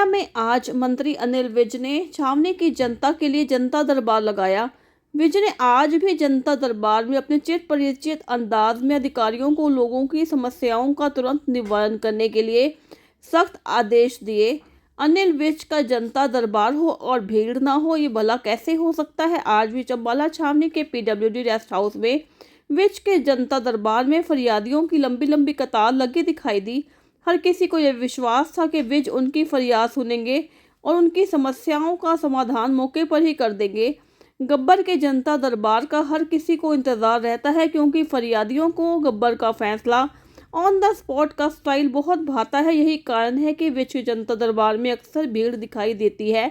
अम्बाला में आज मंत्री अनिल विज ने छावनी की जनता के लिए जनता दरबार लगाया। विज ने आज भी जनता दरबार में अपने चिर परिचित अंदाज में अधिकारियों को लोगों की समस्याओं का तुरंत निवारण करने के लिए सख्त आदेश दिए। अनिल विज का जनता दरबार हो और भीड़ ना हो, ये भला कैसे हो सकता है। आज भी अम्बाला छावनी के PWD रेस्ट हाउस में विज के जनता दरबार में फरियादियों की लंबी लंबी कतार लगी दिखाई दी। हर किसी को यह विश्वास था कि विज उनकी फरियाद सुनेंगे और उनकी समस्याओं का समाधान मौके पर ही कर देंगे। गब्बर के जनता दरबार का हर किसी को इंतज़ार रहता है, क्योंकि फरियादियों को गब्बर का फैसला ऑन द स्पॉट का स्टाइल बहुत भाता है। यही कारण है कि विज के जनता दरबार में अक्सर भीड़ दिखाई देती है।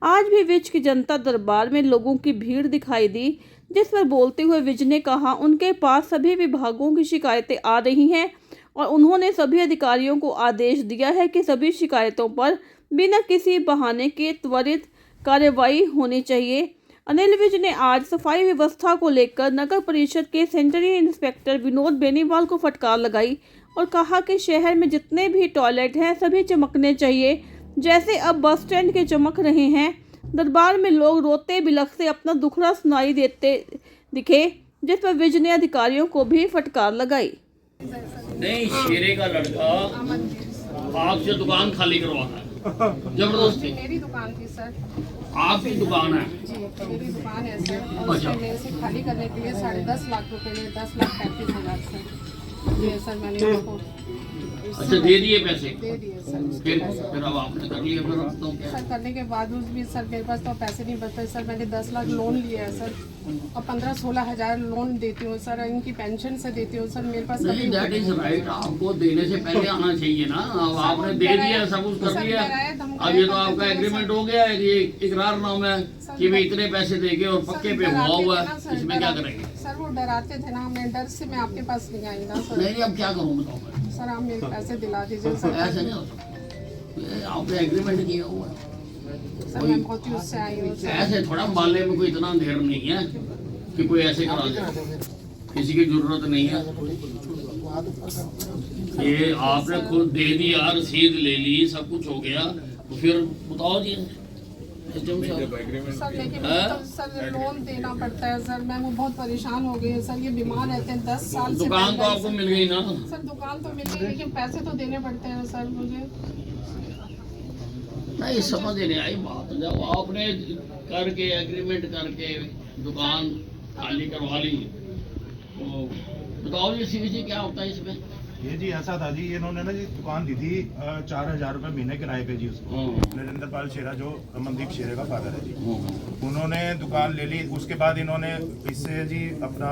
आज भी विज की जनता दरबार में लोगों की भीड़ दिखाई दी, जिस पर बोलते हुए विज ने कहा उनके पास सभी विभागों की शिकायतें आ रही हैं और उन्होंने सभी अधिकारियों को आदेश दिया है कि सभी शिकायतों पर बिना किसी बहाने के त्वरित कार्रवाई होनी चाहिए। अनिल विज ने आज सफाई व्यवस्था को लेकर नगर परिषद के सेंटरी इंस्पेक्टर विनोद बेनीवाल को फटकार लगाई और कहा कि शहर में जितने भी टॉयलेट हैं सभी चमकने चाहिए, जैसे अब बस स्टैंड के चमक रहे हैं। दरबार में लोग रोते बिलखते अपना दुखड़ा सुनाई देते दिखे, जिस पर विज ने अधिकारियों को भी फटकार लगाई। नहीं, शेरे का लड़का आपसे दुकान खाली करवाना है जबरदस्ती। मेरी दुकान थी सर। आपकी दुकान है जी, मेरी दुकान है सर। और मैंने इसे खाली करने के लिए 10.5 लाख रुपए लिए 10,35,000 सर। ये सर मैंने उनको अच्छा दे दिए पैसे? दे दिए सर। फिर अब आपने कर लिया, फिर अब तो क्या? सर करने के बाद भी सर मेरे पास तो पैसे नहीं बचते सर। मैंने 10 लाख लोन लिया है सर और 15-16 हज़ार लोन देती हूँ सर। इनकी पेंशन से देती हूँ सर। मेरे पास नहीं, दैट इज राइट। आपको देने से पहले आना चाहिए ना। अब आपने दे दिया, सब कुछ कर दिया। अब ये तो आपका एग्रीमेंट हो गया है, ये इकरारनामा है कि मैं इतने पैसे देंगे और पक्के पे हुआ हुआ है, इसमें क्या करेंगे? सर वो डराते थे ना, मैं डर से मैं आपके पास नहीं आई ना सर। नहीं, अब क्या करूँ बताओ मैं? सर आप मेरे पैसे दिला दीजिए सर। ऐसे नहीं हो सकता, आपने एग्रीमेंट किया हुआ है। सर मैं बहुत ही उससे आई हूँ। ऐसे थोड़ा मालने में कोई इतना अंधेर नहीं है कि कोई ऐसे करा दे, किसी की जरूरत नहीं है। ये आपने खुद दे दिया, रसीद ले ली, सब कुछ हो गया, तो फिर बताओ जी सर लेकिन तो सर लोन देना पड़ता है सर। मैं वो बहुत परेशान हो गई सर। ये बीमार रहते हैं 10 साल से। दुकान तो आपको मिल गई ना सर? दुकान तो मिल गई, लेकिन पैसे तो देने पड़ते हैं सर मुझे। नहीं, समझ नहीं आई बात। जब आपने करके एग्रीमेंट करके दुकान खाली करवा ली, तो बताओ जी CVC क्या होता है इसमें? ये जी ऐसा था जी, इन्होंने ना जी दुकान दी थी 4,000 रुपये महीने किराए पे जी उसको। नरेंद्र पाल शेरा जो अमनदीप शेरे का फादर है जी, उन्होंने दुकान ले ली। उसके बाद इन्होंने इससे जी अपना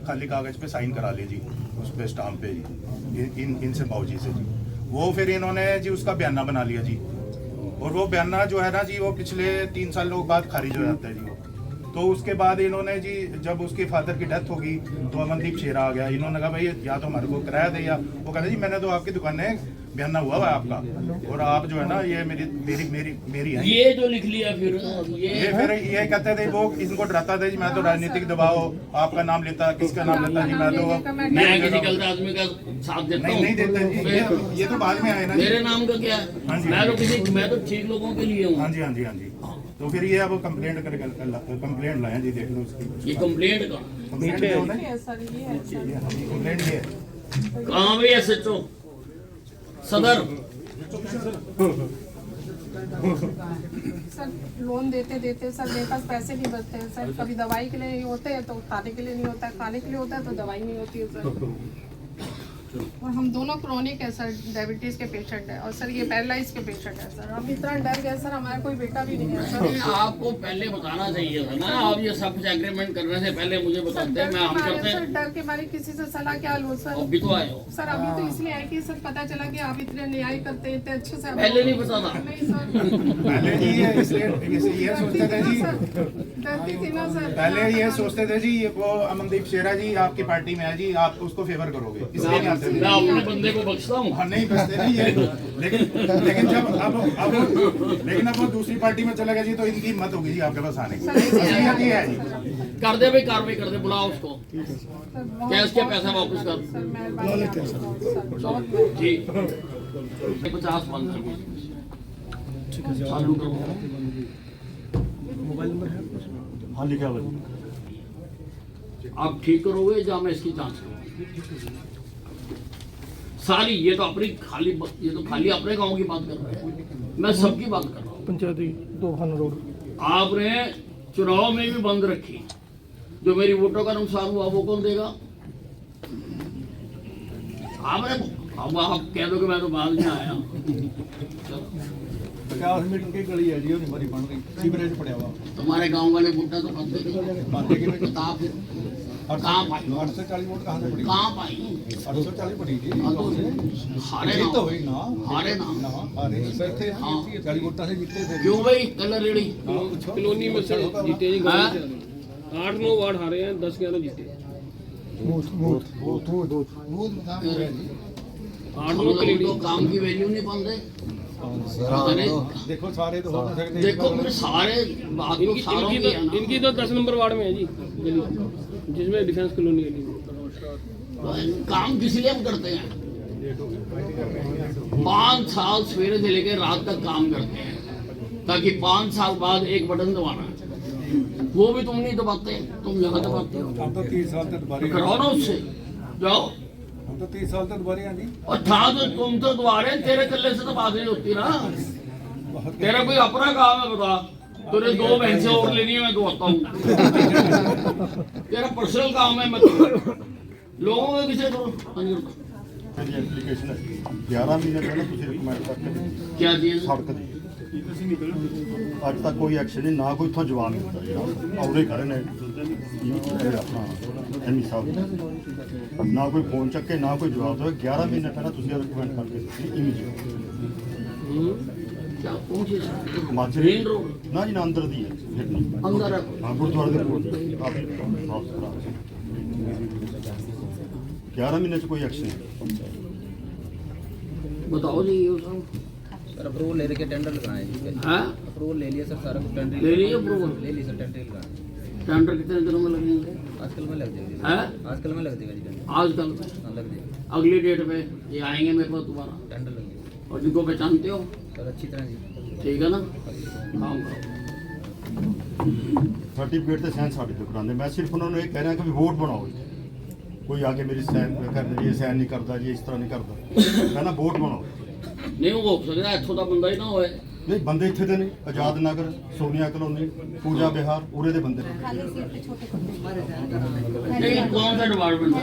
खाली कागज पे साइन करा लिए जी, उस पे स्टाम्प पे जी इनसे बाबूजी से जी। वो फिर इन्होंने जी उसका बयाना बना लिया जी, और वो बयाना जो है ना जी वो पिछले 3 साल बाद खारिज हो जाता है जी। तो उसके बाद इन्होंने जी जब उसके फादर की डेथ होगी तो अमनदीप शेरा आ गया। इन्होंने कहा भाई या तो हमारे को किराया दे, या वो कहते जी मैंने तो आपकी दुकान में बयाना हुआ है आपका, और आप जो है ना ये मेरी है। ये जो लिख लिया फिर ये फिर ये कहते थे, वो इनको डराता था जी मैं तो राजनीतिक दबाव आपका नाम लेता, किसका नाम लेता जी, मैं किसी गलत आदमी का साथ देता हूँ? नहीं देते जी, ये तो बाद में आए ना। मेरे नाम का क्या है? मैं तो ठीक लोगों के लिए हूँ। हाँ जी हाँ जी हाँ जी। तो फिर ये अब कंप्लेंट कंप्लेंट लाया जी, देख लो उसकी। ये कंप्लेंट का कंप्लेंट ये है सर, ये है सर। कंप्लेंट ये कहाँ भी SHO सदर? सर लोन देते देते सर मेरे पास पैसे नहीं बचते हैं सर। कभी दवाई के लिए नहीं होते हैं तो खाने के लिए नहीं होता है, खाने के लिए होता है तो दवाई नहीं होती है सर। और हम दोनों क्रोनिक है सर, डायबिटीज के पेशेंट है, और सर ये पैरालाइज के पेशेंट है सर। हम इतना डर गए सर, हमारा कोई बेटा भी नहीं है सर। आपको पहले बताना चाहिए था ना। आप ये सब कुछ एग्रीमेंट करने से पहले मुझे बताते, मैं हम करते। सर डर के मारे किसी से सलाह क्या लो सर। अभी तो आए हो सर। अभी तो इसलिए आए कि सर पता चला कि आप इतने न्याय करते हैं, इतने अच्छे से। पहले नहीं पता था? नहीं सर, पहले जी ये सोचते थे जी, डरती थी ना सर। पहले ये सोचते थे जी वो अमनदीप शेरा जी आपकी पार्टी में है जी, आप उसको फेवर करोगे, इसलिए नहीं आते थे। मैं अपने बंदे को बख्शता हूँ? हाँ नहीं बचते नहीं ये, लेकिन जब अब वो दूसरी पार्टी में चला गया जी, तो इनकी हिम्मत होगी जी आपके पास आने की। असलियत ये है जी। कर दे भाई, कार्रवाई कर दे, बुलाओ उसको, कैश के पैसा वापस कर जी। 50 बंद कर चालू करवाओ। हाँ लिखा हुआ है। आप ठीक करोगे या मैं इसकी जांच करूँ? सारी ये तो अपनी खाली अपने गांव की बात कर रहे हैं, मैं सबकी बात कर रहा हूँ। पंचायती दोखाना रोड आपने चुनाव में भी बंद रखी, जो मेरी वोटों का नुकसान हुआ वो कौन देगा? आपने अब आप कह दो कि मैं तो बाद में आया। 50 मीटर की गली है जी, वो बड़ी बन गई, सीवरेज पड़े हुआ। तुम्हारे गांव वाले वोटा तो पाते नहीं, बता फिर कहाँ पाई? 840 वोट कहाँ से पड़ी? कहाँ पाई? 840 पड़ी जी। हाँ तो हारे जीत तो ना, हुई ना, हारे ना। हारे बैठे हाँ। 40 वोटा से जीते थे। क्यों भाई कलर रेडी? कॉलोनी में से जीते जी, हाँ? 8-9 वार्ड हारे हैं, 10-11 जीते। बूथ 8-9 तो काम की वैल्यू नहीं पाते। देखो सारे तो हो ना सकते। देखो फिर सारे बात तो सारों की है ना। इनकी तो 10 नंबर वार्ड में है जी गली, जिसमें डिफेंस कॉलोनी गली में। काम किस लिए हम करते हैं? 5 साल सवेरे से लेकर रात तक काम करते हैं, ताकि 5 साल बाद एक बटन दबाना है। वो भी तुम नहीं दबाते, तुम यहाँ दबाते हो। हम तो 30 साल तक दोबारे कराओ ना उससे, जाओ। हम तो 30 साल तक दोबारे हैं जी। और था तो तुम तो दोबारे, तेरे कल्ले से तो बात नहीं होती ना। तेरा कोई अपना काम है बता, तेरे 2 भैंसे और लेनी है, मैं दौड़ता हूँ। तेरा पर्सनल काम है, मैं लोगों में किसे करो। ਮੇਰੀ ਐਪਲੀਕੇਸ਼ਨ ਹੈ 11 ਮਹੀਨੇ ਪਹਿਲਾਂ ਤੁਸੀਂ ਰਿਕਮੈਂਡ ਕਰਕੇ ਦਿੱਤੀ क्या चीज? ਸੜਕ ਦੀ ਅੱਜ ਤੱਕ ਕੋਈ ਐਕਸ਼ਨ ਨਹੀਂ, ਨਾ ਕੋਈ ਇੱਥੋਂ ਜਵਾਬ ਦਿੱਤਾ ਯਾਰ ਆਉਰੇ ਖੜੇ ਨੇ ਇਹ ਆਪਣਾ ਐਮੀ ਸਾਹਿਬ ਨਾ ਕੋਈ ਫੋਨ ਚੱਕੇ ਨਾ ਕੋਈ ਜਵਾਬ ਦੇ। 11 ਮਹੀਨੇ ਪਹਿਲਾਂ ਤੁਸੀਂ ਰਿਕਮੈਂਡ ਕਰਕੇ ਦਿੱਤੀ ਇਮੀਡੀਏਟ क्या कौन सी? ਮਾਜਰੀ मेन रोड ਨਾ ਜੀ ਨਾ ਅੰਦਰ ਦੀ ਹੈ अंदर है। ਹਾਂ ਗੁਰਦੁਆਰੇ ਦੇ ਕੋਲ ਆਪ ਸਾਫ ਸੁਥਰਾ 11 ਮਹੀਨੇ ਚ ਕੋਈ ਐਕਸ਼ਨ ਨਹੀਂ। बताओ जी ये सब सर अप्रूवल ले लेके टेंडर लगाए जी। है। अप्रूवल ले लिया सर, सारा कुछ टेंडर ले लिए approval? ले लिया सर, टेंडर लगाए। टेंडर कितने दिनों में लगेंगे? आजकल में लग जाएगा जी। है? आजकल में लग जाएगा जी टेंडर। आजकल में हाँ लग जाएगा, अगली डेट में ये आएंगे मेरे पास दोबारा, टेंडर लग जाएगा और जिनको पहचानते हो सर अच्छी तरह जी। ठीक है ना, काम करो। सर्टिफिकेट ਤੇ ਸਾਈਨ ਸਾਡੇ ਤੋਂ ਕਰਾਉਂਦੇ। ਮੈਂ ਸਿਰਫ ਉਹਨਾਂ ਨੂੰ ਇਹ ਕਹਿ ਰਿਹਾ ਕਿ ਵੀ ਵੋਟ ਬਣਾਓ। ਕੋਈ ਆ ਕੇ ਮੇਰੀ ਸਾਈਨ ਕਰਨ ਜੀ ਸਾਈਨ ਨਹੀਂ ਕਰਦਾ ਜੀ, ਇਸ ਤਰ੍ਹਾਂ ਨਹੀਂ ਕਰਦਾ। ਮੈਂ ਨਾ ਵੋਟ ਬਣਾਓ। नहीं वो हो सकता है, ਇੱਥੋਂ ਦਾ ਬੰਦਾ ਹੀ ਨਾ ਹੋਏ। ਨਹੀਂ ਬੰਦੇ ਇੱਥੇ ਦੇ ਨੇ, ਆਜ਼ਾਦ ਨਗਰ, ਸੋਨੀਆ ਕਲੋਨੀ, ਪੂਜਾ ਬਿਹਾਰ, ਉਰੇ ਦੇ ਬੰਦੇ ਨੇ। नहीं कौन सा डिपार्टमेंट है?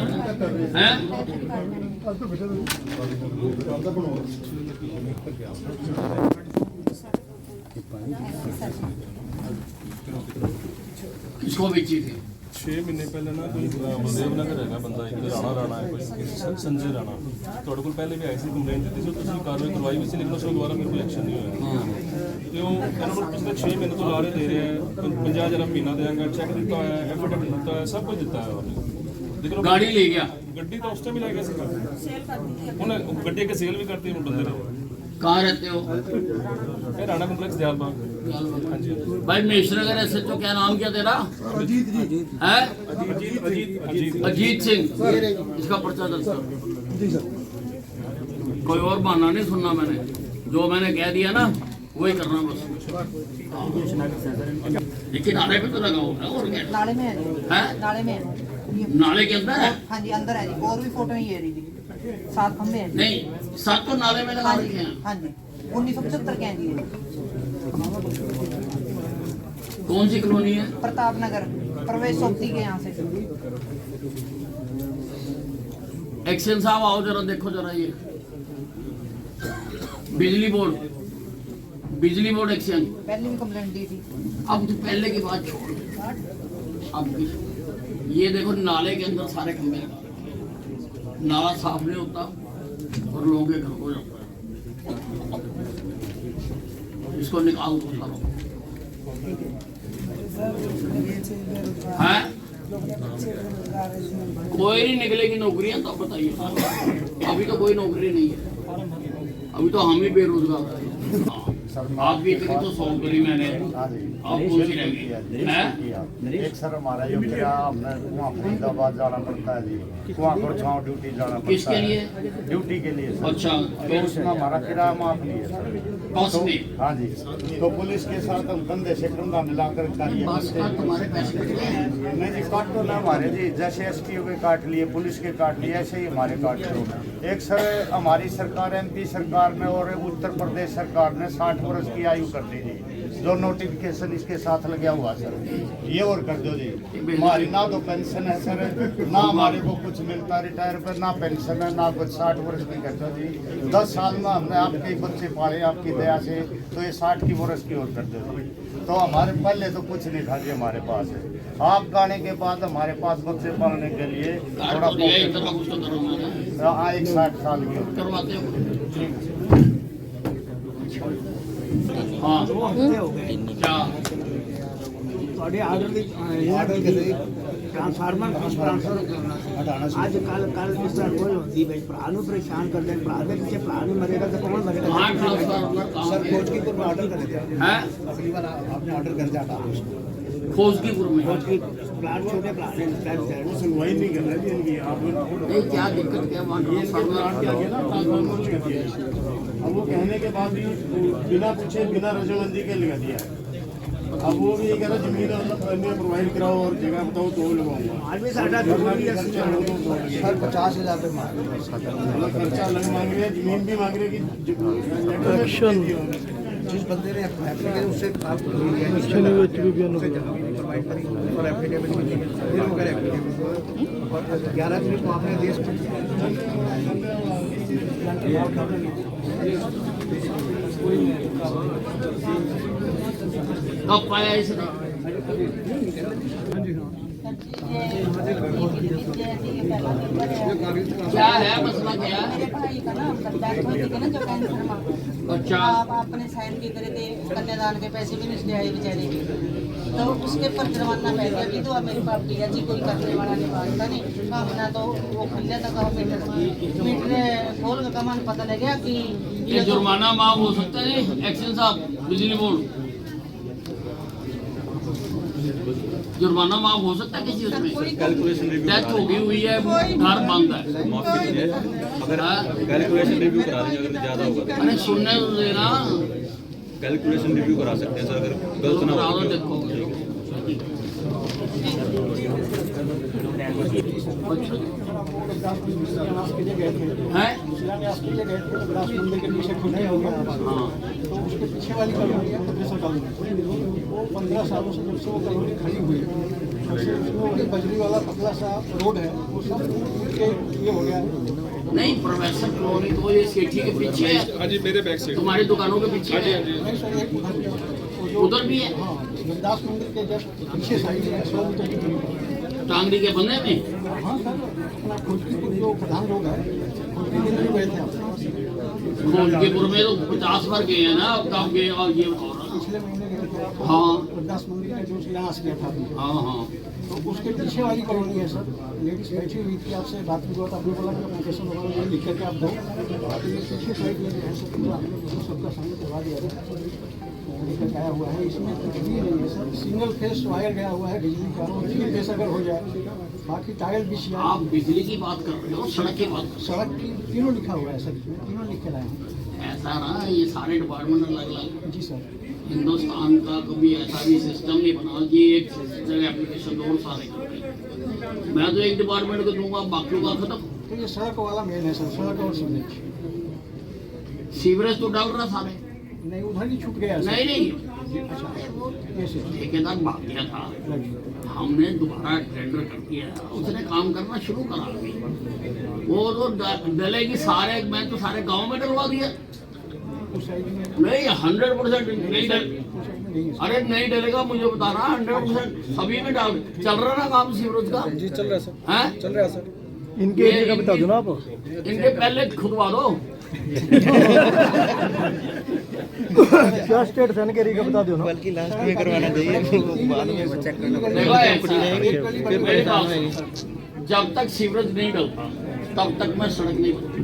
किसको बेची थी? 6 ਮਹੀਨੇ ਪਹਿਲਾਂ ਨਾ ਕੋਈ ਬਲਦੇਵ ਨਗਰ ਹੈਗਾ ਬੰਦਾ ਇੱਕ ਰਾਣਾ ਹੈ ਕੋਈ ਸੰਜੇ ਰਾਣਾ, ਤੁਹਾਡੇ ਕੋਲ ਪਹਿਲੇ ਵੀ ਆਈ ਸੀ ਕੰਪਲੇਂਟ ਦਿੱਤੀ ਸੀ, ਤੁਸੀਂ ਕਾਰਵਾਈ ਕਰਵਾਈ ਵੀ ਸੀ, ਲੇਕਿਨ ਉਸ ਤੋਂ ਦੁਬਾਰਾ ਮੇਰੇ ਕੋਲ ਐਕਸ਼ਨ ਨਹੀਂ ਹੋਇਆ। ਤੇ ਉਹ ਇਹਨਾਂ ਨੂੰ ਪਿਛਲੇ 6 ਮਹੀਨੇ ਤੋਂ ਲਾਰੇ ਦੇ ਰਿਹਾ, 50,000 ਮਹੀਨਾ ਦੇਵਾਂਗਾ, ਚੈੱਕ ਦਿੱਤਾ ਹੋਇਆ, ਐਫੀਡੇਵਿਟ ਦਿੱਤਾ ਹੋਇਆ, ਸਭ ਕੁਝ ਦਿੱਤਾ ਹੋਇਆ ਉਹਨੇ। ਦੇਖੋ गाड़ी ले गया, ਗੱਡੀ ਤਾਂ ਉਸ ਟਾਈਮ ਹੀ ਲੈ ਗਿਆ ਸੀ, ਉਹਨੇ ਗੱਡੀ ਕੇ ਸੇਲ ਵੀ ਕਰਤੀ ਉਹ ਬੰਦੇ ਨੇ। कहाँ रहते हो? ਇਹ ਰਾਣਾ ਕੰਪਲੈਕਸ ਦਿਆਲਬਾਗ। ਹਾਂਜੀ भाई महेश नगर SHO क्या नाम क्या तेरा? अजीत है? अजीत सिंह, इसका पर्चा दर्ज करो। जी सर। कोई और बहाना नहीं सुनना मैंने, जो मैंने कह दिया ना वही करना बस। ये किनारे पे तो लगा होगा और क्या? नाले में है जी, है? नाले में है ये। नाले के अंदर है? हाँ जी अंदर है जी, और भी फोटो ही है जी, 7 खंबे हैं जी। नहीं, सब तो नाले में लगा हाँ रखे जी हैं। हाँ जी 1975 के हैं जी ये। कौन सी कॉलोनी है? प्रताप नगर, प्रवेश सोपती के यहाँ से। एक्शन साहब आओ जरा, देखो जरा ये बिजली बोर्ड एक्शन। पहले भी कंप्लेंट दी थी। अब तो पहले की बात छोड़, अब ये देखो नाले के अंदर सारे खंभे लगा रखे हैं। नाला साफ नहीं होता और लोगों के घर हो जाता है। इसको निकाल दो सारों को। है? कोई नहीं निकलेगी नौकरियां, तो बताइए। अभी तो कोई नौकरी नहीं है, अभी तो हम ही बेरोजगार हैं। आपकी इतनी तो 100 करी मैंने, आप कौन सी रह गई है? एक सर हमारा ये मेरा हमने वहाँ फरीदाबाद जाना पड़ता है जी, वहाँ गुड़गांव ड्यूटी जाना पड़ता है। किसके लिए? ड्यूटी के लिए सर। अच्छा, तो उसमें हमारा किराया माफ नहीं है सर। बस में हाँ जी, तो पुलिस के साथ हम कंधे से कंधा मिलाकर कार्य बस करते का हैं। तुम्हारे पैसे कितने हैं? नहीं जी, काट तो ना हमारे जी, जैसे एसपी के काट लिए, पुलिस के काट लिए, ऐसे ही हमारे काट लो। एक सर हमारी सरकार, एमपी सरकार ने और उत्तर प्रदेश सरकार ने 60 वर्ष की आयु कर दी जी, जो नोटिफिकेशन इसके साथ लगा हुआ सर, ये और कर दो जी। हमारी ना तो पेंशन है सर, ना हमारे को कुछ मिलता रिटायर पर, ना पेंशन है, ना कुछ। 60 वर्ष की कर दो जी। 10 साल में हमने आपके बच्चे पाले आपकी दया से, तो ये 60 की वर्ष की और कर दो जी। तो हमारे पहले तो कुछ नहीं था जी हमारे पास है। आप गाने के बाद हमारे पास बच्चे पालने के लिए थोड़ा एक 60 साल की उम्र। करवाते हो हाँ क्या ਤੁਹਾਡੇ ਆਰਡਰ ਦੇ ਟ੍ਰਾਂਸਫਾਰਮਰ ਟ੍ਰਾਂਸਫਰ ਅੱਜ ਕੱਲ ਇਸ ਤਰ੍ਹਾਂ ਕੋਈ ਹੁੰਦੀ ਬਈ ਭਰਾ ਨੂੰ ਪਰੇਸ਼ਾਨ ਕਰਦੇ ਨੇ, ਭਰਾ ਦੇ ਪਿੱਛੇ ਭਰਾ ਨਹੀਂ ਮਰੇਗਾ ਤਾਂ ਕੌਣ ਮਰੇਗਾ? कहाँ ट्रांसफार्मर सर खोजकीपुर में ऑर्डर कर दिया है? अगली बार आपने ऑर्डर कर दिया था खोजकीपुर में खोजकी प्लाट छोटे प्लाट है सुनवाई नहीं कर रहे थे आप नहीं, क्या दिक्कत क्या वहाँ ट्रांसफार्मर अब वो कहने के बाद भी बिना पूछे बिना रजामंदी के लगा दिया। अब वो भी ये कह रहा जमीन प्रोवाइड कराओ और जगह बताओ तो लगाऊंगा। आज भी साढ़ा सर 50,000 रुपये मांग खर्चा अलग मांग रहे हैं, जमीन भी मांग रहे हैं कि जिस बंदे ने एप्लीकेशन उससे प्रोवाइड करी और एफिडेविट भी फिर वो करे एफिडेविट और 11 तारीख को आपने देश कब पाया इसने? क्या है मसला क्या है? मेरे भाई का ना डेथ हुई थी ना जो कैंसर में, अच्छा आप आपने साइन भी करे थे, कन्यादान के पैसे भी नहीं आए बेचारे के, तो उसके पर जुर्माना पै गया कि तो मेरी पार्टी है जी, कोई करने वाला नहीं बांटता नहीं अपना, तो वो खुले तक मीटर खोल का कमान पता लग गया कि ये जुर्माना माफ हो सकता है? एक्शन साहब, बिजली बोर्ड, जुर्माना माफ हो सकता है किसी उसमें? डेथ हो गई हुई है, घर बंद है, अगर कैलकुलेशन रिव्यू करा देंगे अगर ज़्यादा होगा अरे सुनने तो देना, कैलकुलेशन रिव्यू करा सकते हैं सर अगर गलत ना करा हो दो, देखो है ग्रास मंदिर के पीछे खुदाई हो गया, हाँ तो उसके पीछे वाली कॉलोनी है प्रोफेसर कॉलोनी, वो 15 सालों से जब से वो कॉलोनी खड़ी हुई है, तब से उसमें जो बजरी वाला पतला सा रोड है वो सब टूट के ये हो गया है। नहीं, प्रोफेसर कॉलोनी तो ये सेठी के पीछे है, हाँ जी मेरे बैक से तुम्हारी दुकानों के पीछे है, नहीं सर, एक उधर भी है, वो जो उधर भी है, हाँ गुरदास मंदिर के जस्ट पीछे साइड में 100 मीटर की दूरी पर। टांगड़ी के बंधे में। हाँ सर, अपना खोजकीपुर जो प्रधान रोड है, खोजकीपुर में गए थे आप खोजकीपुर में तो 50 बार गए हैं ना, अब कब गए? और ये बताओ ना। पिछले महीने गए थे आप, हाँ गुरदास मंदिर का जो शिलान्यास किया था आपने, हाँ हाँ, तो उसके पीछे वाली कॉलोनी है सर, लेडीज बैठी हुई थी, आपसे बात हुआ था, आपने बोला कि एप्लीकेशन वगैरह ये लिख करके आप दो, तो ये पीछे साइड में जो है सब पूरा आपने दोनों सबका सामने करवा दिया लेकर के आया हुआ है। इसमें कुछ भी नहीं है सर, सिंगल फेस वायर गया हुआ है बिजली का, और 3 फेस अगर हो जाए, बाकी टायर भी आप बिजली की बात कर रहे हो, सड़क की बात कर सड़क की तीनों लिखा हुआ है सर, इसमें तीनों लिख के लाए हैं। रहे हो। ऐसा ना, ये सारे डिपार्टमेंट अलग अलग, जी सर, हिंदुस्तान का कभी ऐसा भी सिस्टम नहीं बना कि एक जगह एप्लीकेशन दो सारे कर रहे। मैं तो एक डिपार्टमेंट को दूंगा, बाकी का खत्म। तो ये सड़क वाला मेन है सर, सड़क और सीवरेज। सीवरेज तो डाल रहा सारे, नहीं उधर ही छूट गया सर। नहीं नहीं, अच्छा कैसे? ठेकेदार भाग गया था, हमने दोबारा टेंडर कर दिया, उसने काम करना शुरू करा अभी। वो तो डलेगी सारे, मैं तो सारे गांव में डलवा दिया। उस साइड में नहीं 100% नहीं डल, उस साइड में नहीं है अरे नहीं डलेगा, मुझे बता रहा 100% सभी में डाल। चल रहा ना काम सीवरेज का? जी चल रहा है सर, हैं? चल रहा है सर। इनके एरिया का बता दो ना आप, इनके पहले खुदवा दो। क्या स्टेट सन के एरिया का बता दो ना, बल्कि लास्ट में करवाना चाहिए बाद में चेक करना देखो ऐसा है, मेरी बात सुनो, जब तक सीवरेज नहीं डलता तब तक मैं सड़क नहीं बनती।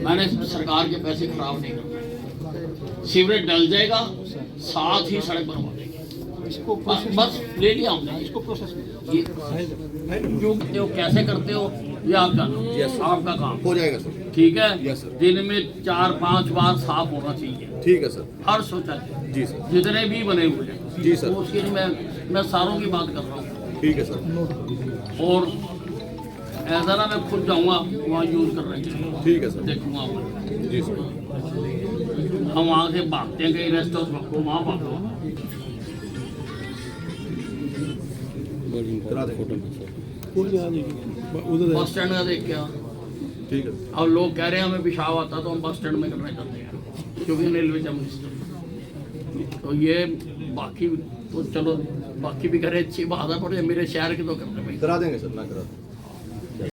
मैंने सरकार के पैसे खराब नहीं करते। सीवरेज डल जाएगा, साथ ही सड़क बनवा देंगे। इसको बस ले लिया हमने। इसको प्रोसेस ये जो करते हो कैसे करते हो ये आप जानो, Yes, sir. आपका काम हो जाएगा सर। ठीक है। Yes, sir. दिन में 4-5 बार साफ होना चाहिए ठीक है सर। हर शौचालय, जी सर। जितने भी बने हुए हैं। जी सर। तो उसके लिए मैं सारों की बात कर रहा हूँ। ठीक है सर। और ऐसा ना मैं खुद जाऊँगा वहाँ यूज़ कर रहे हैं, ठीक है सर। देखूँगा वहाँ। जी सर। हम वहाँ से भागते हैं कहीं रेस्ट हाउस भागो, वहाँ भागो। करा देंगे। बस स्टैंड का देख के आ। ठीक है। अब लोग कह रहे हैं हमें पेशाब आता तो हम बस स्टैंड में करना चाहते हैं क्योंकि रेलवे का मिनिस्टर। तो ये बाकी तो चलो बाकी भी करे अच्छी बात है, पर ये मेरे शहर के तो करने भाई। करा देंगे सर, मैं करा दूँ।